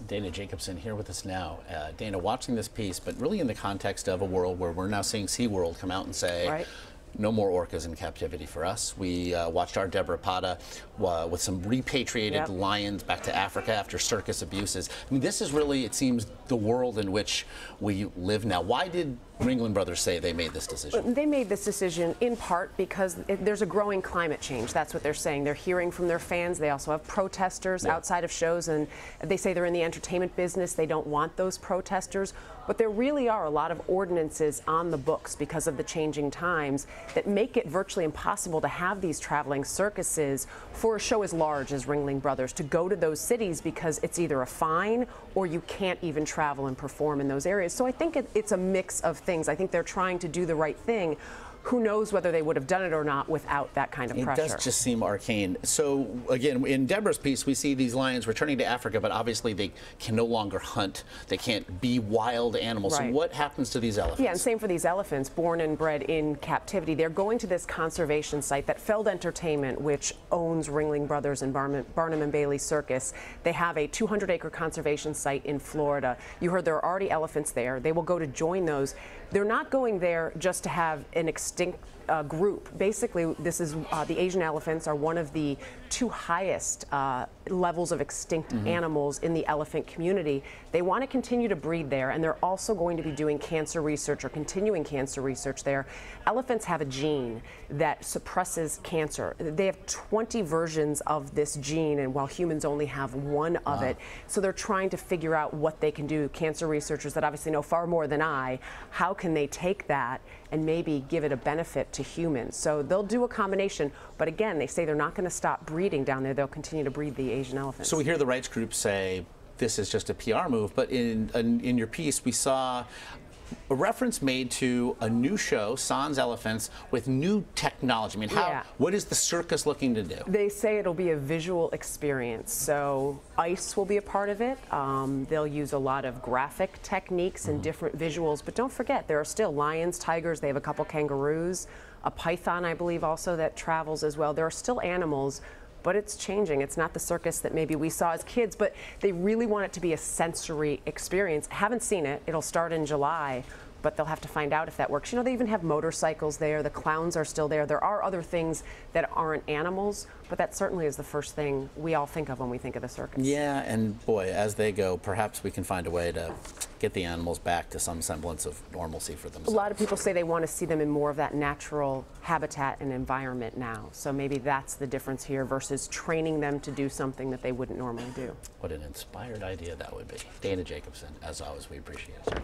Dana Jacobson here with us now. Dana, watching this piece, but really in the context of a world where we're now seeing SeaWorld come out and say, no more orcas in captivity for us. We watched our Deborah Pata with some repatriated lions back to Africa after circus abuses. I mean, this is really, it seems, the world in which we live now. Why did Ringling Brothers say they made this decision? They made this decision in part because there's a growing climate change. That's what they're saying. They're hearing from their fans. They also have protesters outside of shows, and they say they're in the entertainment business. They don't want those protesters. But there really are a lot of ordinances on the books because of the changing times that make it virtually impossible to have these traveling circuses for a show as large as Ringling Brothers to go to those cities, because it's either a fine or you can't even travel and perform in those areas. So I think it's a mix of things. I think they're trying to do the right thing. Who knows whether they would have done it or not without that kind of pressure. It does just seem arcane. So, again, in Deborah's piece, we see these lions returning to Africa, but obviously they can no longer hunt. They can't be wild animals. So what happens to these elephants? Yeah, and same for these elephants, born and bred in captivity. They're going to this conservation site that Feld Entertainment, which owns Ringling Brothers and Barnum Bailey Circus. They have a 200-acre conservation site in Florida. You heard there are already elephants there. They will go to join those. They're not going there just to have an extinct group. Basically, this is the Asian elephants are one of the two highest levels of extinct animals in the elephant community. They want to continue to breed there, and they're also going to be doing cancer research or continuing cancer research there. Elephants have a gene that suppresses cancer. They have 20 versions of this gene, and while humans only have one of it. So they're trying to figure out what they can do. Cancer researchers that obviously know far more than I, how can they take that and maybe give it a benefit to humans? So they'll do a combination, but again, they say they're not going to stop breeding down there. They'll continue to breed the Asian elephants. So we hear the rights groups say this is just a PR move, but in your piece we saw a reference made to a new show, Sans Elephants, with new technology. I mean, what is the circus looking to do? They say it'll be a visual experience. So ice will be a part of it. They'll use a lot of graphic techniques and different visuals. But don't forget, there are still lions, tigers. They have a couple kangaroos, a python, I believe, also that travels as well. There are still animals. But it's changing. It's not the circus that maybe we saw as kids, but they really want it to be a sensory experience. Haven't seen it. It'll start in July, but they'll have to find out if that works. You know, they even have motorcycles there. The clowns are still there. There are other things that aren't animals, but that certainly is the first thing we all think of when we think of the circus. Yeah, and boy, as they go, perhaps we can find a way to get the animals back to some semblance of normalcy for themselves. A lot of people say they want to see them in more of that natural habitat and environment now. So maybe that's the difference here versus training them to do something that they wouldn't normally do. What an inspired idea that would be. Dana Jacobson, as always, we appreciate it.